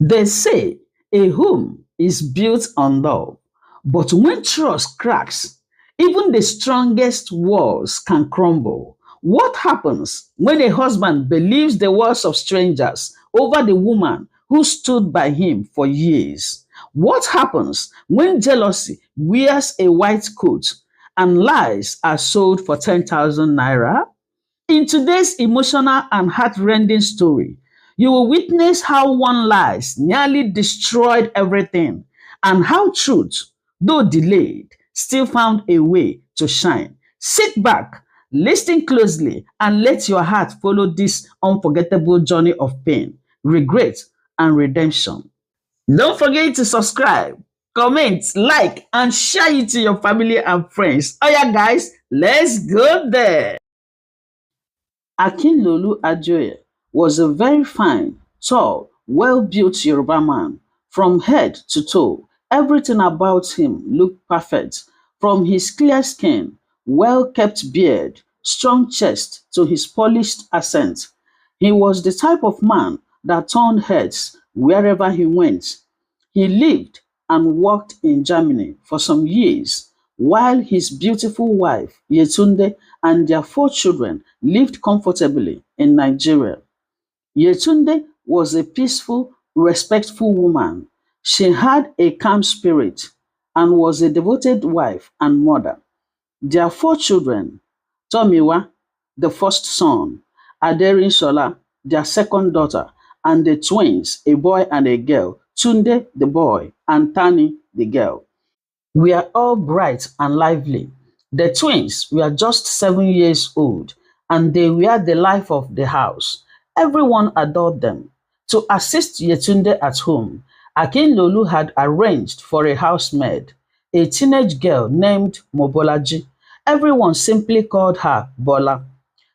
They say a home is built on love, but when trust cracks, even the strongest walls can crumble. What happens when a husband believes the words of strangers over the woman who stood by him for years? What happens when jealousy wears a white coat and lies are sold for 10,000 naira? In today's emotional and heartrending story, you will witness how one lies nearly destroyed everything and how truth, though delayed, still found a way to shine. Sit back, listen closely, and let your heart follow this unforgettable journey of pain, regret, and redemption. Don't forget to subscribe, comment, like, and share it to your family and friends. Oh yeah, guys, let's go there. Akinlolu Ajoye was a very fine, tall, well-built Yoruba man. From head to toe, everything about him looked perfect, from his clear skin, well-kept beard, strong chest to his polished accent. He was the type of man that turned heads wherever he went. He lived and worked in Germany for some years, while his beautiful wife, Yetunde, and their 4 children lived comfortably in Nigeria. Yetunde was a peaceful, respectful woman. She had a calm spirit and was a devoted wife and mother. Their 4 children, Tomiwa, the first son, Aderinsola, their second daughter, and the twins, a boy and a girl, Tunde the boy and Tani the girl, were all bright and lively. The twins were just 7 years old and they were the life of the house. Everyone adored them. To assist Yetunde at home, Akinlolu had arranged for a housemaid, a teenage girl named Mobolaji. Everyone simply called her Bola.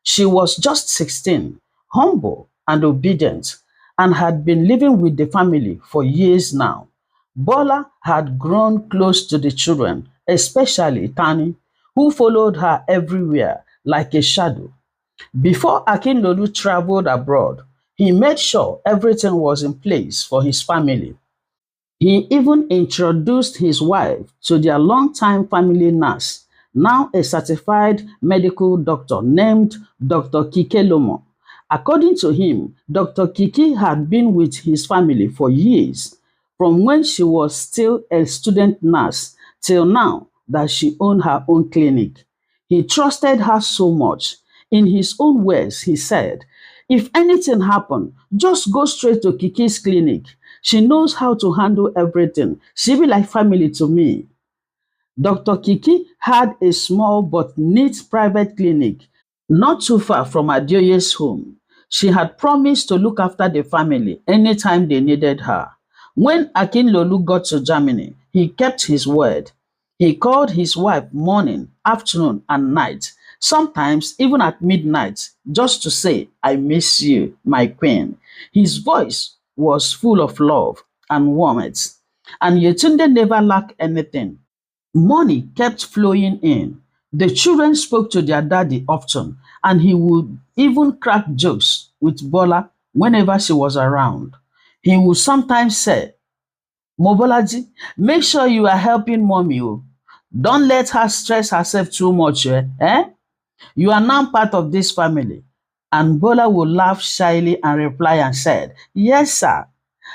She was just 16, humble and obedient, and had been living with the family for years now. Bola had grown close to the children, especially Tani, who followed her everywhere like a shadow. Before Akinlolu traveled abroad, he made sure everything was in place for his family. He even introduced his wife to their longtime family nurse, now a certified medical doctor named Dr. Kike Lomo. According to him, Dr. Kiki had been with his family for years, from when she was still a student nurse till now that she owned her own clinic. He trusted her so much. In his own words, he said, if anything happened, just go straight to Kiki's clinic. She knows how to handle everything. She be like family to me. Dr. Kiki had a small but neat private clinic not too far from Adeoye's home. She had promised to look after the family anytime they needed her. When Akinlolu got to Germany, he kept his word. He called his wife morning, afternoon, and night, sometimes even at midnight, just to say, I miss you, my queen. His voice was full of love and warmth, and Yetunde never lacked anything. Money kept flowing in. The children spoke to their daddy often, and he would even crack jokes with Bola whenever she was around. He would sometimes say, Mobolaji, make sure you are helping mommy. Oh. Don't let her stress herself too much. Eh? You are now part of this family. And Bola would laugh shyly and reply and said, yes, sir.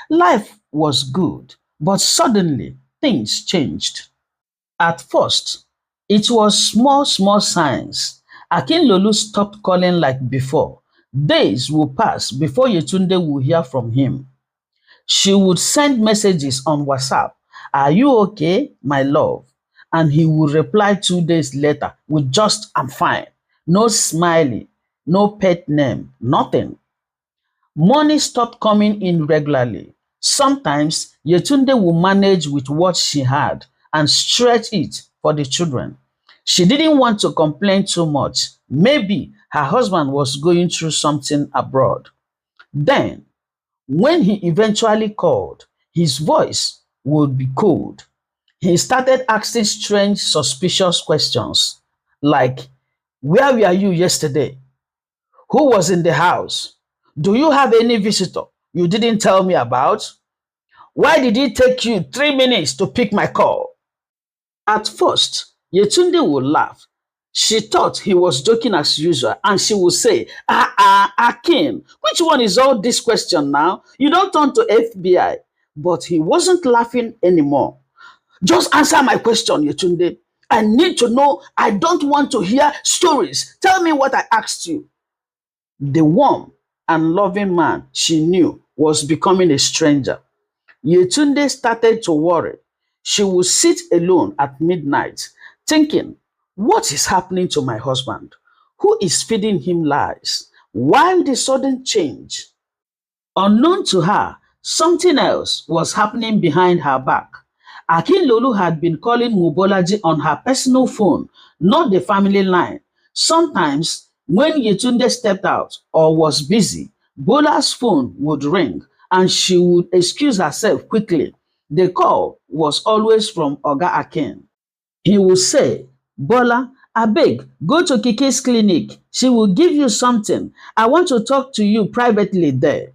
Life was good, but suddenly things changed. At first, it was small, small signs. Akinlolu stopped calling like before. Days would pass before Yetunde would hear from him. She would send messages on WhatsApp. Are you okay, my love? And he would reply 2 days later with just, I'm fine. No smiley, no pet name, nothing. Money stopped coming in regularly. Sometimes Yetunde would manage with what she had and stretch it for the children. She didn't want to complain too much. Maybe her husband was going through something abroad. Then, when he eventually called, his voice would be cold. He started asking strange, suspicious questions like, where were you yesterday? Who was in the house? Do you have any visitor you didn't tell me about? Why did it take you 3 minutes to pick my call? At first, Yetunde would laugh. She thought he was joking as usual, and she would say, Akin, which one is all this question now? You don't turn to FBI. But he wasn't laughing anymore. Just answer my question, Yetunde. I need to know. I don't want to hear stories. Tell me what I asked you. The warm and loving man she knew was becoming a stranger. Yetunde started to worry. She would sit alone at midnight, thinking, what is happening to my husband? Who is feeding him lies? Why the sudden change? Unknown to her, something else was happening behind her back. Akinlolu had been calling Mobolaji on her personal phone, not the family line. Sometimes, when Yetunde stepped out or was busy, Bola's phone would ring and she would excuse herself quickly. The call was always from Oga Akin. He will say, Bola, abeg, go to Kiki's clinic. She will give you something. I want to talk to you privately there.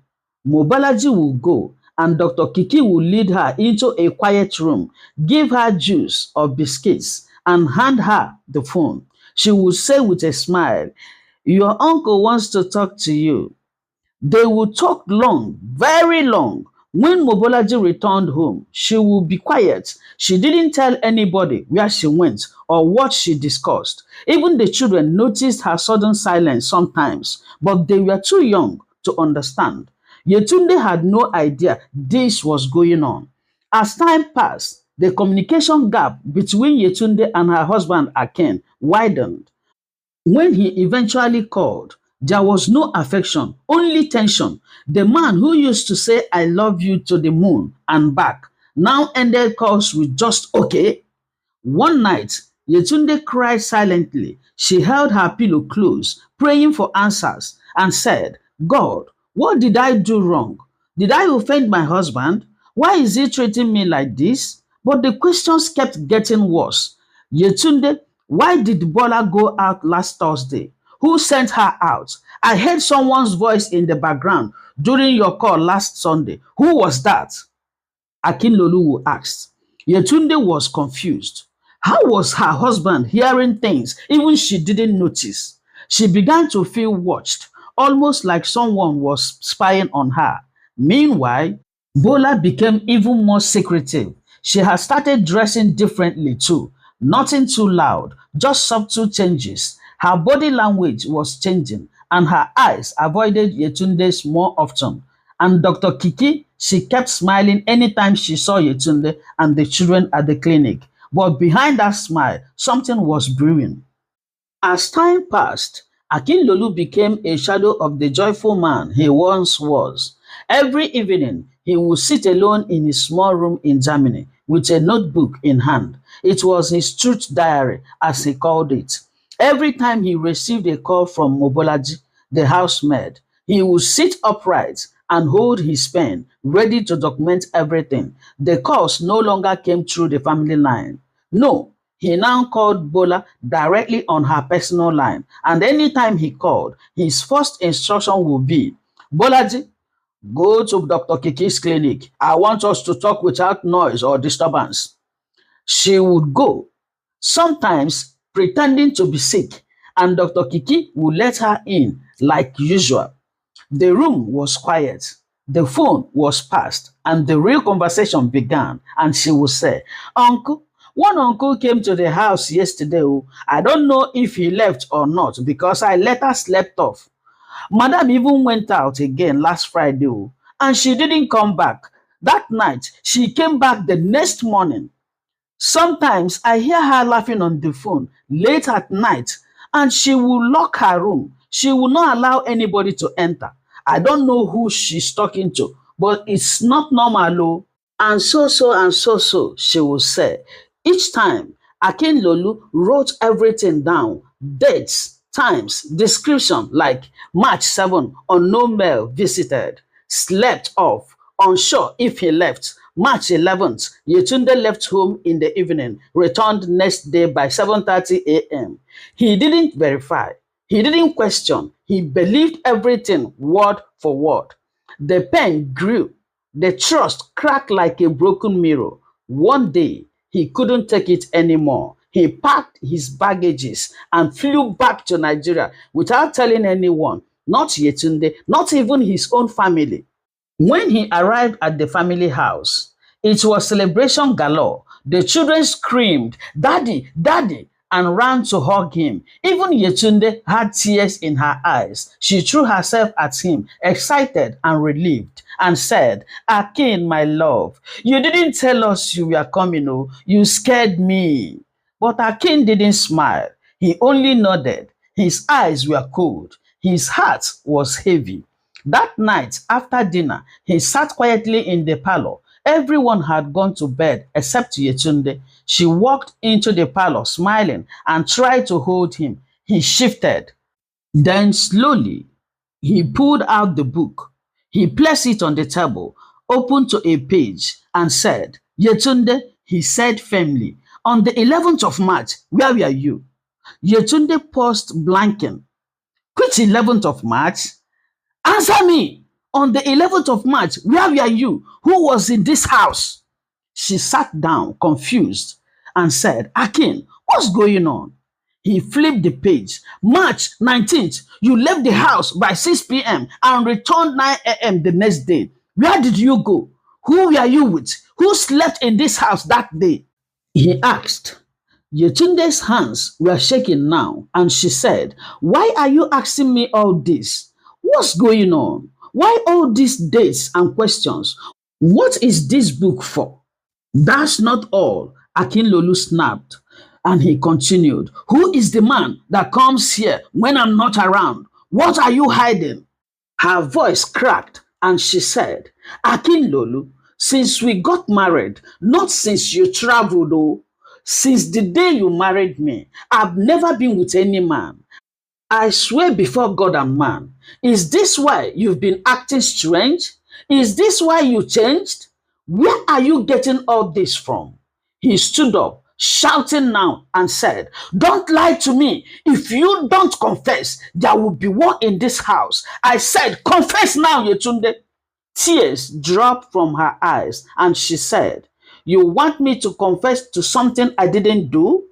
Mobalaji will go and Dr. Kiki will lead her into a quiet room, give her juice or biscuits, and hand her the phone. She will say with a smile, your uncle wants to talk to you. They would talk long, very long. When Mobolaji returned home, she would be quiet. She didn't tell anybody where she went or what she discussed. Even the children noticed her sudden silence sometimes, but they were too young to understand. Yetunde had no idea this was going on. As time passed, the communication gap between Yetunde and her husband Aken widened. When he eventually called, there was no affection, only tension. The man who used to say, I love you to the moon and back, now ended calls with just okay. One night, Yetunde cried silently. She held her pillow close, praying for answers, and said, God, what did I do wrong? Did I offend my husband? Why is he treating me like this? But the questions kept getting worse. Yetunde, why did Bola go out last Thursday? Who sent her out? I heard someone's voice in the background during your call last Sunday. Who was that? Akinlolu asked. Yetunde was confused. How was her husband hearing things even she didn't notice? She began to feel watched, almost like someone was spying on her. Meanwhile, Bola became even more secretive. She had started dressing differently too. Nothing too loud, just subtle changes. Her body language was changing, and her eyes avoided Yetunde's more often. And Dr. Kiki, she kept smiling anytime she saw Yetunde and the children at the clinic. But behind that smile, something was brewing. As time passed, Akinlolu became a shadow of the joyful man he once was. Every evening, he would sit alone in his small room in Germany with a notebook in hand. It was his truth diary, as he called it. Every time he received a call from Mobolaji, the housemaid, he would sit upright and hold his pen, ready to document everything. The calls no longer came through the family line. No, he now called Bola directly on her personal line, and anytime he called, his first instruction would be, Bolaji, go to Dr. Kiki's clinic. I want us to talk without noise or disturbance. She would go, sometimes pretending to be sick, and Dr. Kiki would let her in like usual. The room was quiet. The phone was passed, and the real conversation began. And she would say, Uncle, one uncle came to the house yesterday. Oh. I don't know if he left or not because I later slept off. Madam even went out again last Friday, oh, and she didn't come back. That night, she came back the next morning. Sometimes I hear her laughing on the phone late at night, and she will lock her room. She will not allow anybody to enter. I don't know who she's talking to, but it's not normal. Oh. And so, she will say. Each time, Akinlolu wrote everything down, dates, times, description like March 7, unknown male visited, slept off, unsure if he left. March 11th, Yetunde left home in the evening, returned next day by 7:30 a.m. He didn't verify. He didn't question. He believed everything word for word. The pen grew. The trust cracked like a broken mirror. One day, he couldn't take it anymore. He packed his baggages and flew back to Nigeria without telling anyone, not Yetunde, not even his own family. When he arrived at the family house, it was celebration galore. The children screamed, "Daddy, Daddy," and ran to hug him. Even Yetunde had tears in her eyes. She threw herself at him, excited and relieved, and said, "Akin, my love, you didn't tell us you were coming, oh, you scared me." But Akin didn't smile. He only nodded. His eyes were cold. His heart was heavy. That night, after dinner, he sat quietly in the parlor. Everyone had gone to bed except Yetunde. She walked into the parlor smiling and tried to hold him. He shifted. Then slowly, he pulled out the book. He placed it on the table, opened to a page, and said, "Yetunde," he said firmly, "on the 11th of March, where were you?" Yetunde paused, blanking. "Which 11th of March? Answer me! On the 11th of March, where were you? Who was in this house?" She sat down, confused, and said, "Akin, what's going on?" He flipped the page. "March 19th, you left the house by 6 p.m. and returned 9 a.m. the next day. Where did you go? Who were you with? Who slept in this house that day?" He asked. Yetunde's hands were shaking now, and she said, "Why are you asking me all this? What's going on? Why all these dates and questions? What is this book for?" "That's not all," Akinlolu snapped, and he continued. "Who is the man that comes here when I'm not around? What are you hiding?" Her voice cracked and she said, "Akinlolu, since we got married, not since you traveled, oh, since the day you married me, I've never been with any man. I swear before God and man, is this why you've been acting strange? Is this why you changed? Where are you getting all this from?" He stood up, shouting now, and said, "Don't lie to me. If you don't confess, there will be war in this house. I said, confess now, Yetunde." Tears dropped from her eyes, and she said, "You want me to confess to something I didn't do?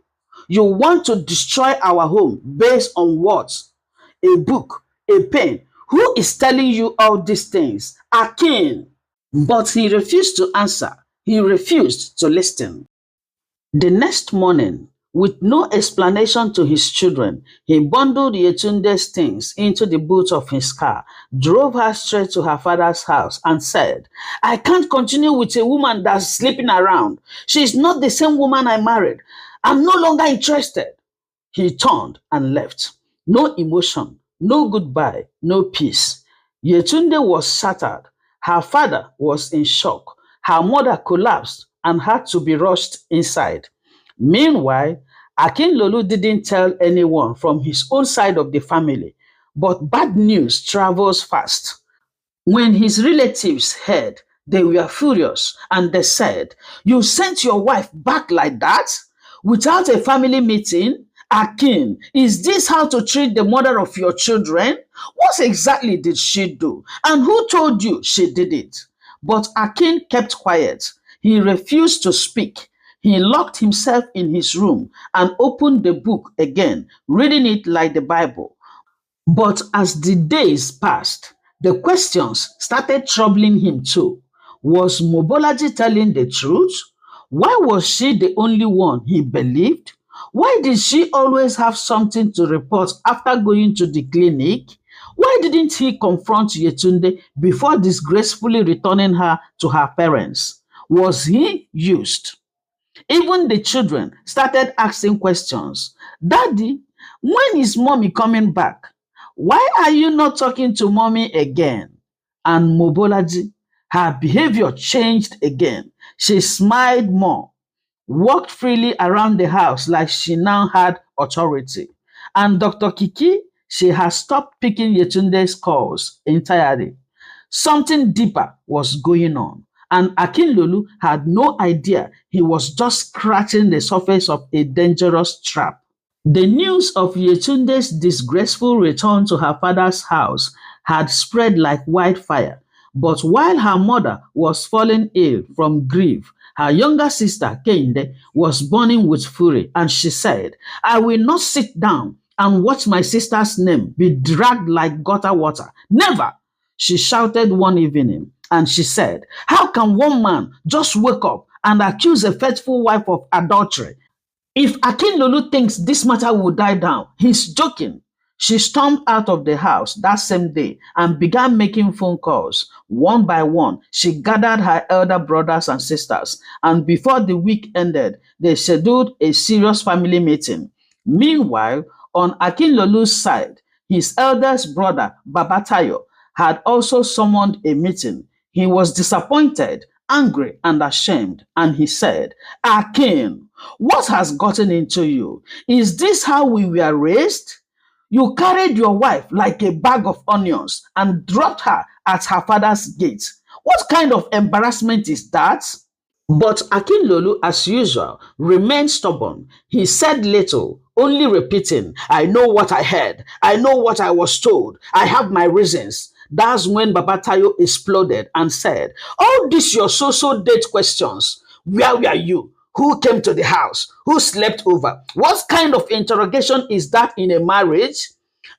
You want to destroy our home based on what? A book, a pen. Who is telling you all these things? Akin." But he refused to answer. He refused to listen. The next morning, with no explanation to his children, he bundled Yetunde's things into the boot of his car, drove her straight to her father's house, and said, "I can't continue with a woman that's sleeping around. She's not the same woman I married. I'm no longer interested." He turned and left. No emotion, no goodbye, no peace. Yetunde was shattered. Her father was in shock. Her mother collapsed and had to be rushed inside. Meanwhile, Akinlolu didn't tell anyone from his own side of the family, but bad news travels fast. When his relatives heard, they were furious and they said, "You sent your wife back like that? Without a family meeting? Akin, is this how to treat the mother of your children? What exactly did she do? And who told you she did it?" But Akin kept quiet. He refused to speak. He locked himself in his room and opened the book again, reading it like the Bible. But as the days passed, the questions started troubling him too. Was Mobolaji telling the truth? Why was she the only one he believed? Why did she always have something to report after going to the clinic? Why didn't he confront Yetunde before disgracefully returning her to her parents? Was he used? Even the children started asking questions. "Daddy, when is mommy coming back? Why are you not talking to mommy again?" And Mobolaji, her behavior changed again. She smiled more, walked freely around the house like she now had authority. And Dr. Kiki, she had stopped picking Yetunde's calls entirely. Something deeper was going on, and Akinlolu had no idea he was just scratching the surface of a dangerous trap. The news of Yetunde's disgraceful return to her father's house had spread like wildfire. But while her mother was falling ill from grief, her younger sister, Kende, was burning with fury, and she said, I will not sit down and watch my sister's name be dragged like gutter water. Never! She shouted one evening, and she said, how can one man just wake up and accuse a faithful wife of adultery? If Akinlolu thinks this matter will die down, he's joking. She stormed out of the house that same day and began making phone calls. One by one, she gathered her elder brothers and sisters, and before the week ended, they scheduled a serious family meeting. Meanwhile, on Akinlolu's side, his eldest brother, Babatayo, had also summoned a meeting. He was disappointed, angry, and ashamed, and he said, Akin, what has gotten into you? Is this how we were raised? You carried your wife like a bag of onions and dropped her at her father's gate. What kind of embarrassment is that? But Akinlolu, as usual, remained stubborn. He said little, only repeating, I know what I heard. I know what I was told. I have my reasons. That's when Babatayo exploded and said, all these your so-so date questions. Where were you? Who came to the house? Who slept over? What kind of interrogation is that in a marriage?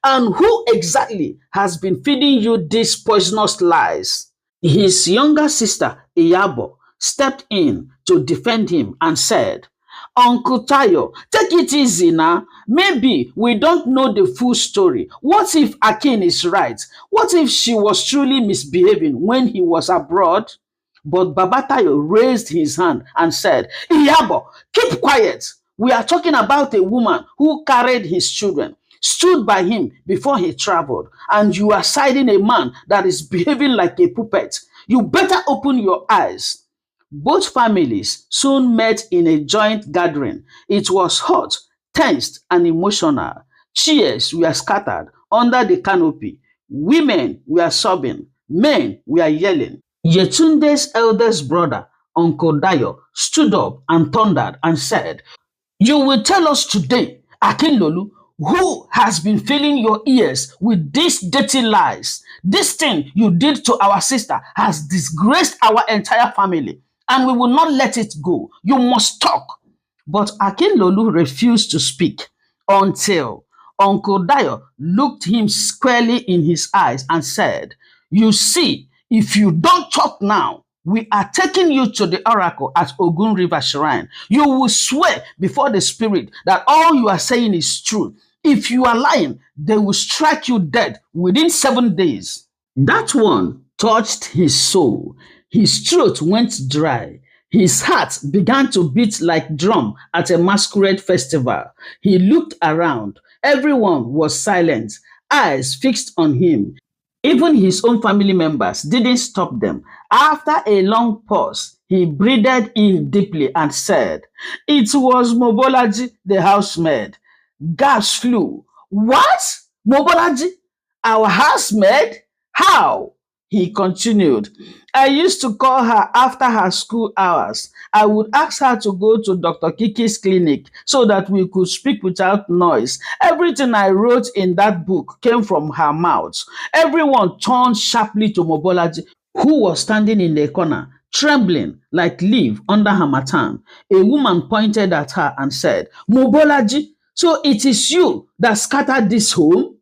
And who exactly has been feeding you these poisonous lies? His younger sister, Iyabo, stepped in to defend him and said, Uncle Tayo, take it easy now. Maybe we don't know the full story. What if Akin is right? What if she was truly misbehaving when he was abroad? But Babatayo raised his hand and said, Iyabo, keep quiet. We are talking about a woman who carried his children, stood by him before he traveled, and you are siding a man that is behaving like a puppet. You better open your eyes. Both families soon met in a joint gathering. It was hot, tensed, and emotional. Cheers were scattered under the canopy. Women were sobbing. Men were yelling. Yetunde's eldest brother, Uncle Dayo, stood up and thundered and said, you will tell us today, Akinlolu, who has been filling your ears with these dirty lies. This thing you did to our sister has disgraced our entire family, and we will not let it go. You must talk. But Akinlolu refused to speak until Uncle Dayo looked him squarely in his eyes and said, you see, if you don't talk now, we are taking you to the oracle at Ogun River Shrine. You will swear before the spirit that all you are saying is true. If you are lying, they will strike you dead within 7 days. That one touched his soul. His throat went dry. His heart began to beat like drum at a masquerade festival. He looked around. Everyone was silent, eyes fixed on him. Even his own family members didn't stop them. After a long pause, he breathed in deeply and said, it was Mobolaji, the housemaid. Gasps flew. What? Mobolaji? Our housemaid? How? He continued. I used to call her after her school hours. I would ask her to go to Dr. Kiki's clinic so that we could speak without noise. Everything I wrote in that book came from her mouth. Everyone turned sharply to Mobolaji, who was standing in the corner, trembling like leaf under harmattan. A woman pointed at her and said, Mobolaji, so it is you that scattered this home?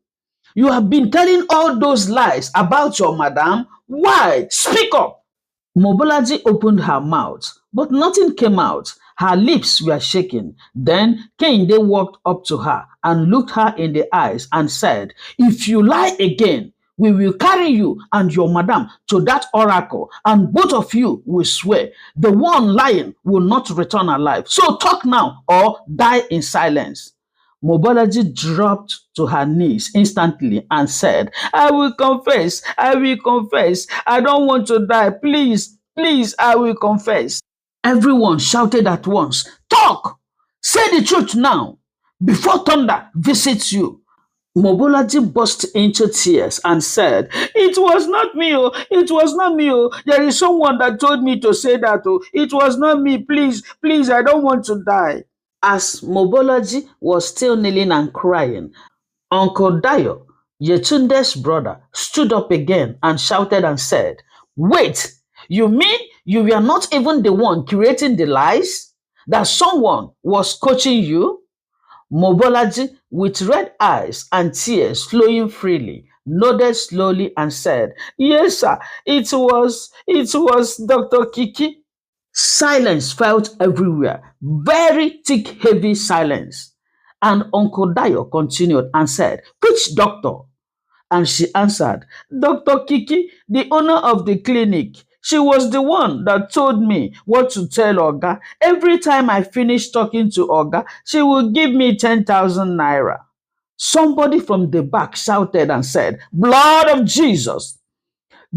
You have been telling all those lies about your madam. Why? Speak up. Mobolaji opened her mouth, but nothing came out. Her lips were shaking. Then Kehinde walked up to her and looked her in the eyes and said, if you lie again, we will carry you and your madam to that oracle, and both of you will swear. The one lying will not return alive. So talk now or die in silence. Mobolaji dropped to her knees instantly and said, I will confess, I will confess. I don't want to die. Please, please, I will confess. Everyone shouted at once, talk! Say the truth now, before thunder visits you. Mobolaji burst into tears and said, it was not me, oh, it was not me, oh. There is someone that told me to say that, oh. It was not me, please, please, I don't want to die. As Mobolaji was still kneeling and crying, Uncle Dayo, Yetunde's brother, stood up again and shouted and said, Wait, you mean you were not even the one creating the lies? That someone was coaching you? Mobolaji, with red eyes and tears flowing freely, nodded slowly and said, "Yes, sir, it was Dr. Kiki." Silence felt everywhere, very thick, heavy silence. And Uncle Dayo continued and said, "Which doctor?" And she answered, "Dr. Kiki, the owner of the clinic. She was the one that told me what to tell Oga. Every time I finish talking to Oga, she will give me 10,000 naira." Somebody from the back shouted and said, "Blood of Jesus!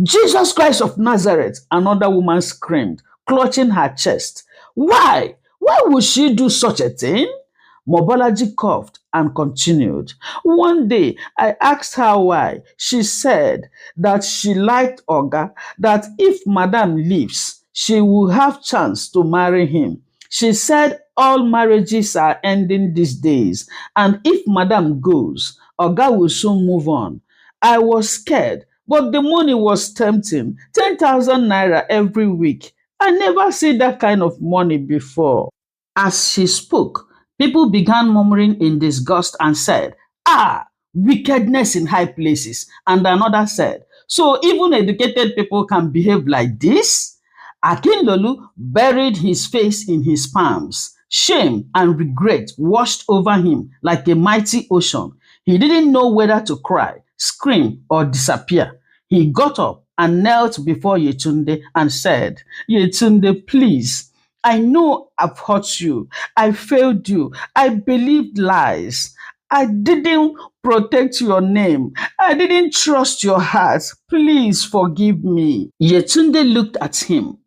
Jesus Christ of Nazareth!" Another woman screamed, clutching her chest. Why? Why would she do such a thing? Mobolaji coughed and continued. "One day I asked her why. She said that she liked Oga, that if Madam leaves, she will have chance to marry him. She said all marriages are ending these days, and if Madam goes, Oga will soon move on. I was scared, but the money was tempting. 10,000 naira every week. I never see that kind of money before." As she spoke, people began murmuring in disgust and said, "Ah, wickedness in high places." And another said, "So even educated people can behave like this?" Akinlolu buried his face in his palms. Shame and regret washed over him like a mighty ocean. He didn't know whether to cry, scream, or disappear. He got up and knelt before Yetunde and said, "Yetunde, please. I know I've hurt you. I failed you. I believed lies. I didn't protect your name. I didn't trust your heart. Please forgive me." Yetunde looked at him,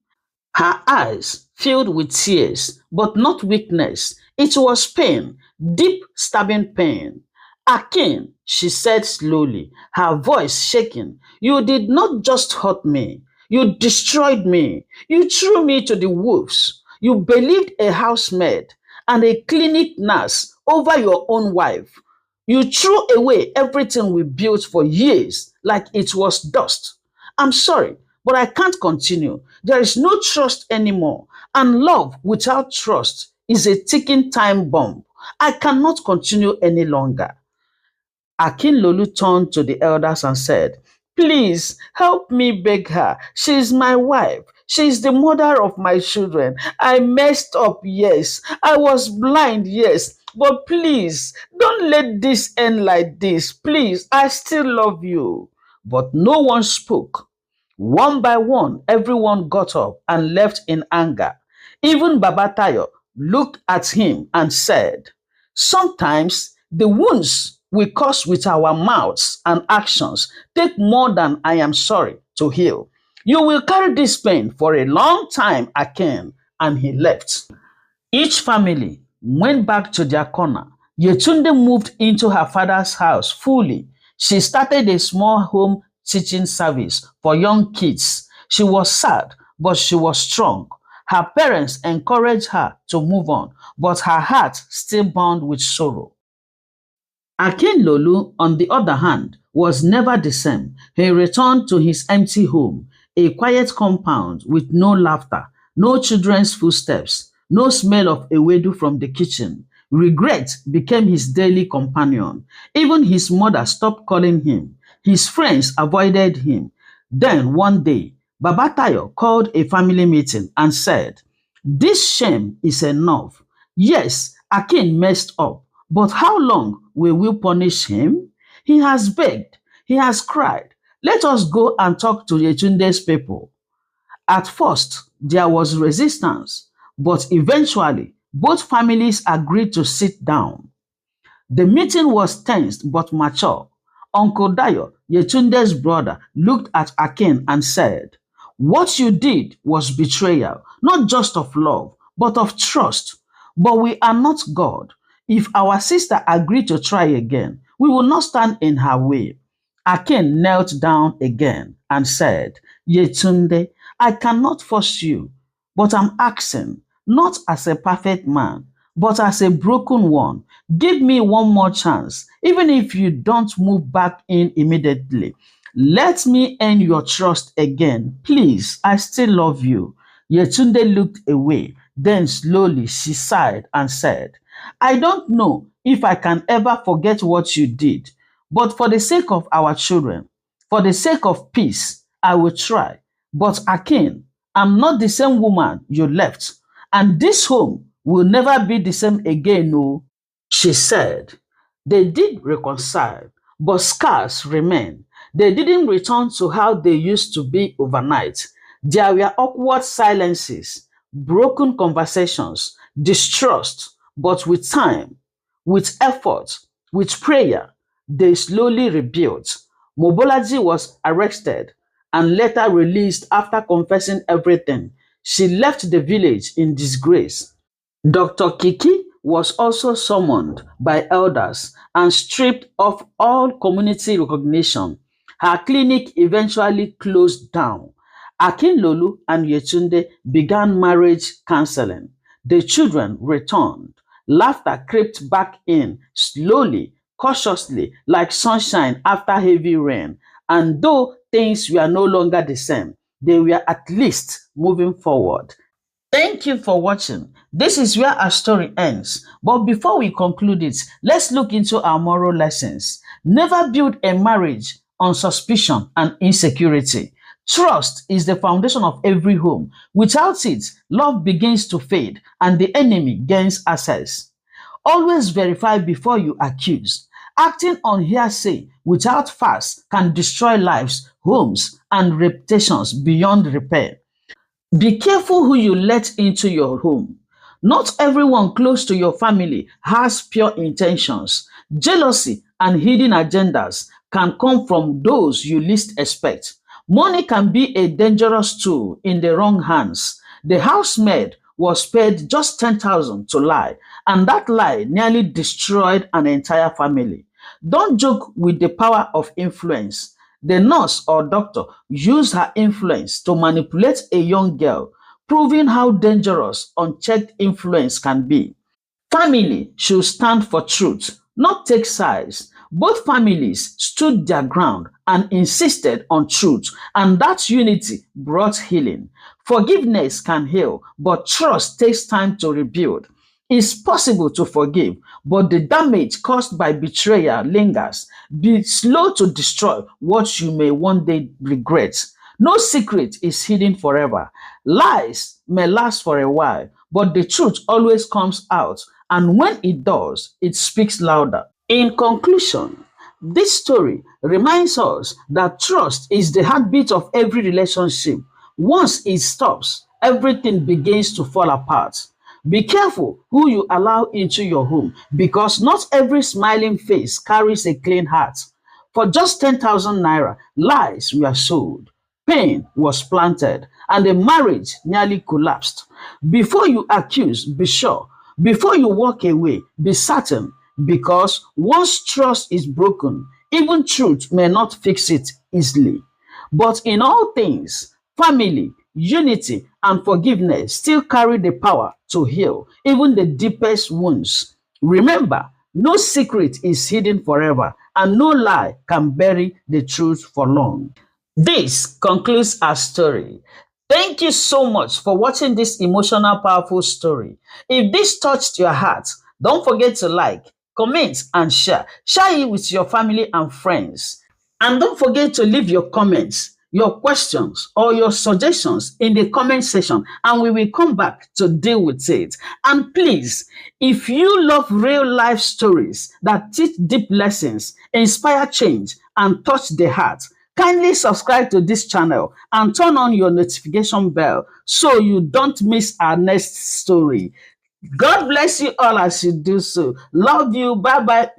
her eyes filled with tears, but not weakness. It was pain, deep, stabbing pain. "Akin," she said slowly, her voice shaking, "you did not just hurt me. You destroyed me. You threw me to the wolves. You believed a housemaid and a clinic nurse over your own wife. You threw away everything we built for years like it was dust. I'm sorry, but I can't continue. There is no trust anymore, and love without trust is a ticking time bomb. I cannot continue any longer." Akinlolu turned to the elders and said, "Please help me beg her. She is my wife. She is the mother of my children. I messed up, yes. I was blind, yes. But please, don't let this end like this. Please, I still love you." But no one spoke. One by one, everyone got up and left in anger. Even Babatayo looked at him and said, "Sometimes the wounds we cause with our mouths and actions take more than I am sorry to heal. You will carry this pain for a long time, Akin." And he left. Each family went back to their corner. Yetunde moved into her father's house fully. She started a small home teaching service for young kids. She was sad, but she was strong. Her parents encouraged her to move on, but her heart still burned with sorrow. Akinlolu, on the other hand, was never the same. He returned to his empty home, a quiet compound with no laughter, no children's footsteps, no smell of ewedu from the kitchen. Regret became his daily companion. Even his mother stopped calling him. His friends avoided him. Then one day, Babatayo called a family meeting and said, "This shame is enough. Yes, Akin messed up, but how long will we punish him? He has begged, he has cried. Let us go and talk to Yetunde's people." At first, there was resistance, but eventually, both families agreed to sit down. The meeting was tense but mature. Uncle Dayo, Yetunde's brother, looked at Akin and said, "What you did was betrayal, not just of love, but of trust. But we are not God. If our sister agreed to try again, we will not stand in her way." Akin knelt down again and said, "Yetunde, I cannot force you, but I'm asking, not as a perfect man, but as a broken one. Give me one more chance, even if you don't move back in immediately. Let me earn your trust again. Please, I still love you. Yetunde looked away. Then slowly she sighed and said, I don't know if I can ever forget what you did, but for the sake of our children, for the sake of peace, I will try. But Akin, I'm not the same woman you left, and this home will never be the same again, no, she said. They did reconcile, but scars remain. They didn't return to how they used to be overnight. There were awkward silences, broken conversations, distrust, but with time, with effort, with prayer, they slowly rebuilt. Mobolaji was arrested and later released after confessing everything. She left the village in disgrace. Dr. Kiki was also summoned by elders and stripped of all community recognition. Her clinic eventually closed down. Akinlolu and Yetunde began marriage counseling. The children returned. Laughter crept back in slowly, cautiously, like sunshine after heavy rain. And though things were no longer the same, they were at least moving forward. Thank you for watching. This is where our story ends. But before we conclude it, let's look into our moral lessons. Never build a marriage on suspicion and insecurity. Trust is the foundation of every home. Without it, love begins to fade and the enemy gains access. Always verify before you accuse. Acting on hearsay without facts can destroy lives, homes, and reputations beyond repair. Be careful who you let into your home. Not everyone close to your family has pure intentions. Jealousy and hidden agendas can come from those you least expect. Money can be a dangerous tool in the wrong hands. The housemaid was paid just 10,000 to lie, and that lie nearly destroyed an entire family. Don't joke with the power of influence. The nurse or doctor used her influence to manipulate a young girl, proving how dangerous unchecked influence can be. Family should stand for truth, not take sides. Both families stood their ground and insisted on truth, and that unity brought healing. Forgiveness can heal, but trust takes time to rebuild. It's possible to forgive, but the damage caused by betrayal lingers. Be slow to destroy what you may one day regret. No secret is hidden forever. Lies may last for a while, but the truth always comes out, and when it does, it speaks louder. In conclusion, this story reminds us that trust is the heartbeat of every relationship. Once it stops, everything begins to fall apart. Be careful who you allow into your home because not every smiling face carries a clean heart. For just 10,000 naira, lies were sold, pain was planted, and the marriage nearly collapsed. Before you accuse, be sure. Before you walk away, be certain. Because once trust is broken, even truth may not fix it easily. But in all things, family, unity, and forgiveness still carry the power to heal even the deepest wounds. Remember, no secret is hidden forever, and no lie can bury the truth for long. This concludes our story. Thank you so much for watching this emotional, powerful story. If this touched your heart, don't forget to like, comment, and share. Share it with your family and friends. And don't forget to leave your comments, your questions, or your suggestions in the comment section, and we will come back to deal with it. And please, if you love real life stories that teach deep lessons, inspire change, and touch the heart, kindly subscribe to this channel and turn on your notification bell so you don't miss our next story. God bless you all as you do so. Love you. Bye bye.